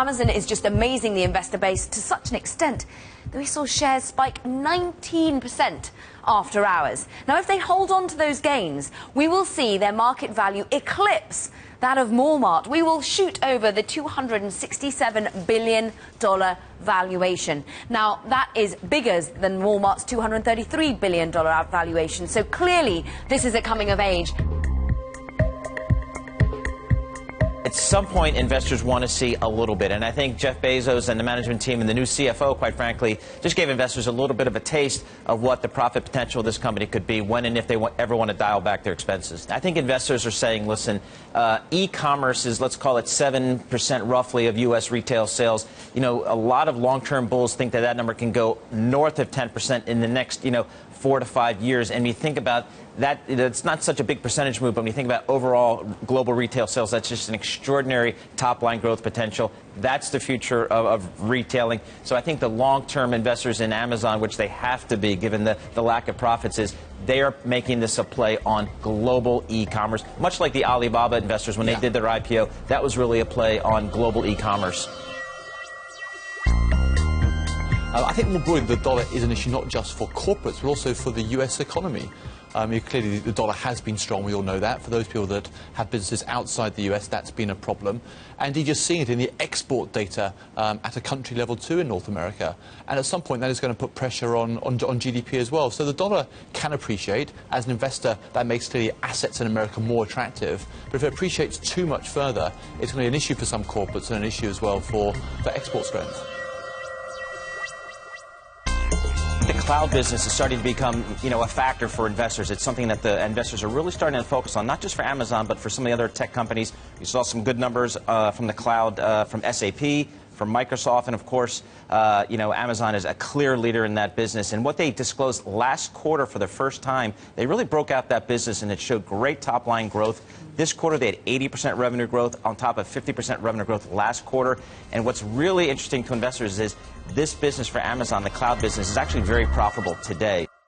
Amazon is just amazing the investor base to such an extent that we saw shares spike 19% after hours. Now, if they hold on to those gains, we will see their market value eclipse that of Walmart. We will shoot over the $267 billion valuation. Now, that is bigger than Walmart's $233 billion valuation. So clearly, this is a coming of age. At some point, investors want to see a little bit, and I think Jeff Bezos and the management team and the new CFO, quite frankly, just gave investors a little bit of a taste of what the profit potential of this company could be when and if they ever want to dial back their expenses. I think investors are saying, listen, e-commerce is, let's call it 7% roughly of U.S. retail sales. You know, a lot of long-term bulls think that that number can go north of 10% in the next, 4 to 5 years. And you think about that, it's not such a big percentage move, but when you think about overall global retail sales, that's just an extraordinary top-line growth potential. That's the future of retailing. So I think the long-term investors in Amazon, which they have to be given the lack of profits, is they are making this a play on global e-commerce. Much like the Alibaba investors, when they did their IPO, that was really a play on global e-commerce. I think more broadly, the dollar is an issue not just for corporates, but also for the U.S. economy. Clearly, the dollar has been strong. We all know that. For those people that have businesses outside the U.S., that's been a problem. And you're just seeing it in the export data at a country level too in North America. And at some point, that is going to put pressure on GDP as well. So the dollar can appreciate. As an investor, that makes clearly assets in America more attractive. But if it appreciates too much further, it's going to be an issue for some corporates and an issue as well for export strength. The cloud business is starting to become, a factor for investors. It's something that the investors are really starting to focus on, not just for Amazon, but for some of the other tech companies. We saw some good numbers from the cloud, from SAP, from Microsoft, and of course, Amazon is a clear leader in that business. And what they disclosed last quarter for the first time, they really broke out that business, and it showed great top-line growth. This quarter, they had 80% revenue growth on top of 50% revenue growth last quarter. And what's really interesting to investors is this business for Amazon, the cloud business, is actually very profitable today.